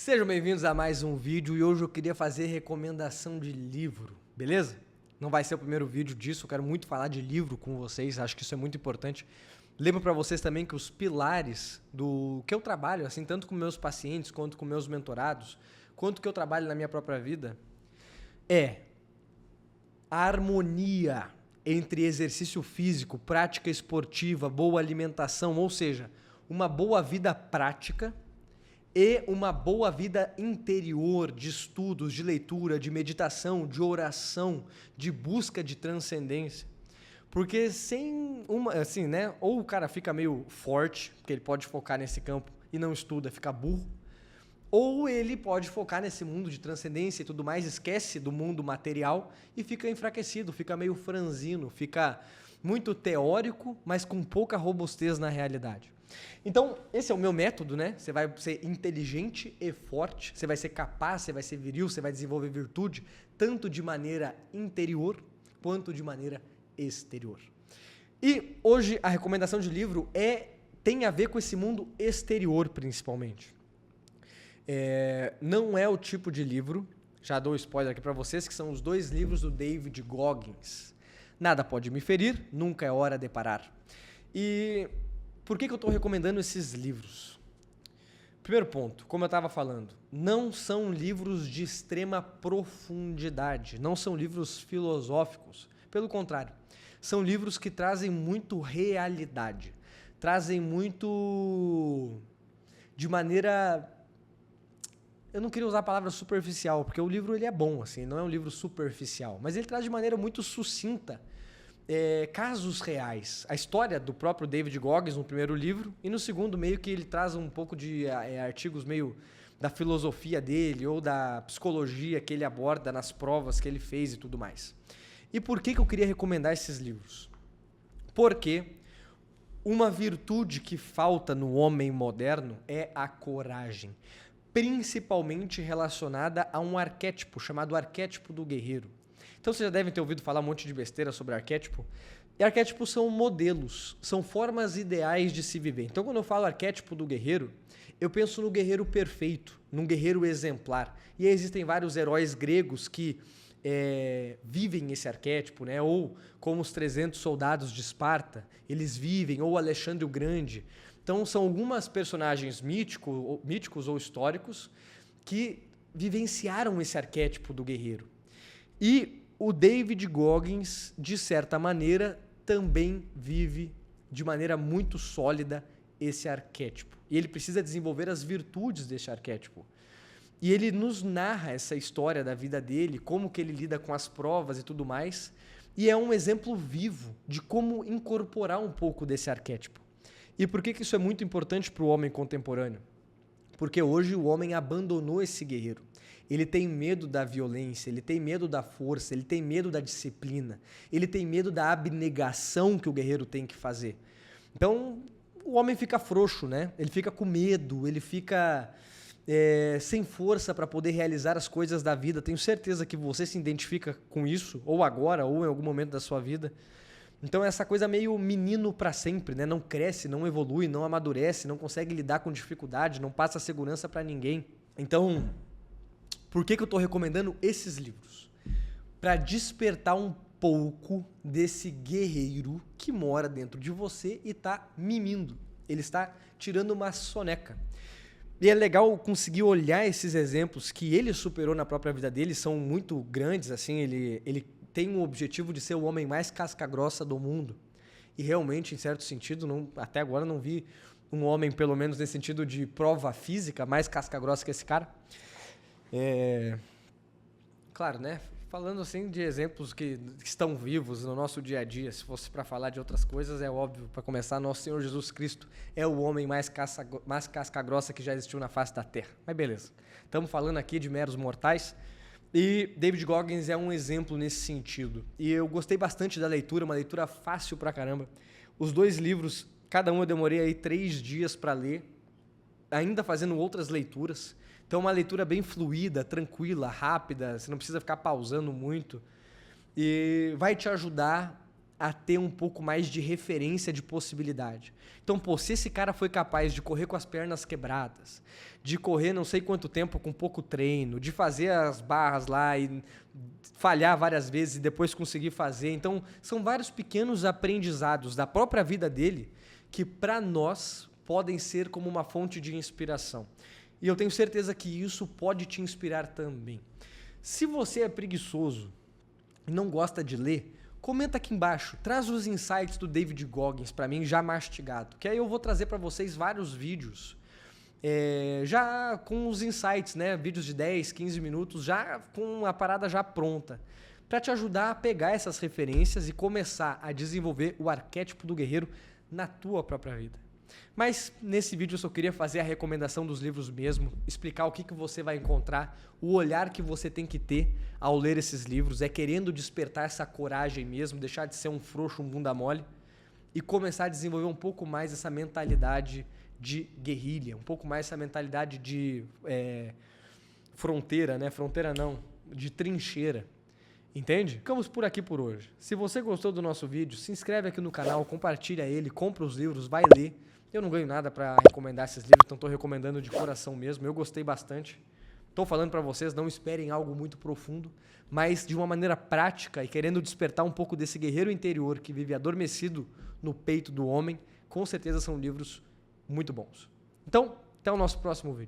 Sejam bem-vindos a mais um vídeo e hoje eu queria fazer recomendação de livro, beleza? Não vai ser o primeiro vídeo disso, eu quero muito falar de livro com vocês, acho que isso é muito importante. Lembro para vocês também que os pilares do que eu trabalho, assim, tanto com meus pacientes, quanto com meus mentorados, quanto que eu trabalho na minha própria vida, é a harmonia entre exercício físico, prática esportiva, boa alimentação, ou seja, uma boa vida prática e uma boa vida interior de estudos, de leitura, de meditação, de oração, de busca de transcendência. Porque sem uma, assim, né? Ou o cara fica meio forte, porque ele pode focar nesse campo e não estuda, fica burro. Ou ele pode focar nesse mundo de transcendência e tudo mais, esquece do mundo material e fica enfraquecido, fica meio franzino, fica muito teórico, mas com pouca robustez na realidade. Então, esse é o meu método, né? Você vai ser inteligente e forte, você vai ser capaz, você vai ser viril, você vai desenvolver virtude, tanto de maneira interior quanto de maneira exterior. E hoje a recomendação de livro tem a ver com esse mundo exterior, principalmente. Não é o tipo de livro, já dou spoiler aqui para vocês, que são os 2 livros do David Goggins. Nada pode me ferir, nunca é hora de parar. E por que eu estou recomendando esses livros? Primeiro ponto, como eu estava falando, não são livros de extrema profundidade, não são livros filosóficos. Pelo contrário, são livros que trazem muito realidade, trazem muito de maneira... Eu não queria usar a palavra superficial, porque o livro ele é bom, assim, não é um livro superficial, mas ele traz de maneira muito sucinta casos reais. A história do próprio David Goggins no primeiro livro, e no segundo meio que ele traz um pouco de artigos meio da filosofia dele ou da psicologia que ele aborda nas provas que ele fez e tudo mais. E por que eu queria recomendar esses livros? Porque uma virtude que falta no homem moderno é a coragem, principalmente relacionada a um arquétipo chamado arquétipo do guerreiro. Então vocês já devem ter ouvido falar um monte de besteira sobre arquétipo. E arquétipos são modelos, são formas ideais de se viver. Então quando eu falo arquétipo do guerreiro, eu penso no guerreiro perfeito, num guerreiro exemplar. E aí existem vários heróis gregos que vivem esse arquétipo, né? Ou como os 300 soldados de Esparta, eles vivem, ou Alexandre o Grande. Então são algumas personagens míticos ou históricos que vivenciaram esse arquétipo do guerreiro. E o David Goggins, de certa maneira, também vive de maneira muito sólida esse arquétipo. E ele precisa desenvolver as virtudes desse arquétipo. E ele nos narra essa história da vida dele, como que ele lida com as provas e tudo mais. E é um exemplo vivo de como incorporar um pouco desse arquétipo. E por que isso é muito importante para o homem contemporâneo? Porque hoje o homem abandonou esse guerreiro. Ele tem medo da violência, ele tem medo da força, ele tem medo da disciplina, ele tem medo da abnegação que o guerreiro tem que fazer. Então, o homem fica frouxo, né? Ele fica com medo, ele fica sem força para poder realizar as coisas da vida. Tenho certeza que você se identifica com isso, ou agora, ou em algum momento da sua vida. Então, essa coisa meio menino para sempre, né? Não cresce, não evolui, não amadurece, não consegue lidar com dificuldade, não passa segurança para ninguém. Então, por que eu estou recomendando esses livros? Para despertar um pouco desse guerreiro que mora dentro de você e está mimindo. Ele está tirando uma soneca. E é legal conseguir olhar esses exemplos que ele superou na própria vida dele, são muito grandes, assim, ele tem o objetivo de ser o homem mais casca-grossa do mundo. E realmente, em certo sentido, até agora não vi um homem, pelo menos nesse sentido de prova física, mais casca-grossa que esse cara. Claro, né? Falando assim de exemplos que estão vivos no nosso dia a dia, se fosse para falar de outras coisas, é óbvio, para começar, nosso Senhor Jesus Cristo é o homem mais casca-grossa que já existiu na face da Terra. Mas beleza, estamos falando aqui de meros mortais. E David Goggins é um exemplo nesse sentido. E eu gostei bastante da leitura, uma leitura fácil pra caramba. Os 2 livros, cada um eu demorei aí 3 dias para ler, ainda fazendo outras leituras. Então uma leitura bem fluida, tranquila, rápida, você não precisa ficar pausando muito. E vai te ajudar a ter um pouco mais de referência de possibilidade. Então, pô, se esse cara foi capaz de correr com as pernas quebradas, de correr não sei quanto tempo com pouco treino, de fazer as barras lá e falhar várias vezes e depois conseguir fazer. Então, são vários pequenos aprendizados da própria vida dele que, para nós, podem ser como uma fonte de inspiração. E eu tenho certeza que isso pode te inspirar também. Se você é preguiçoso e não gosta de ler, comenta aqui embaixo, traz os insights do David Goggins para mim já mastigado, que aí eu vou trazer para vocês vários vídeos já com os insights, né? Vídeos de 10, 15 minutos, já com a parada já pronta, para te ajudar a pegar essas referências e começar a desenvolver o arquétipo do guerreiro na tua própria vida. Mas nesse vídeo eu só queria fazer a recomendação dos livros mesmo, explicar o que você vai encontrar, o olhar que você tem que ter ao ler esses livros, querendo despertar essa coragem mesmo, deixar de ser um frouxo, um bunda mole e começar a desenvolver um pouco mais essa mentalidade de guerrilha, um pouco mais essa mentalidade de fronteira, né? Fronteira não, de trincheira. Entende? Ficamos por aqui por hoje. Se você gostou do nosso vídeo, se inscreve aqui no canal, compartilha ele, compra os livros, vai ler. Eu não ganho nada para recomendar esses livros, então estou recomendando de coração mesmo. Eu gostei bastante. Estou falando para vocês, não esperem algo muito profundo, mas de uma maneira prática e querendo despertar um pouco desse guerreiro interior que vive adormecido no peito do homem. Com certeza são livros muito bons. Então, até o nosso próximo vídeo.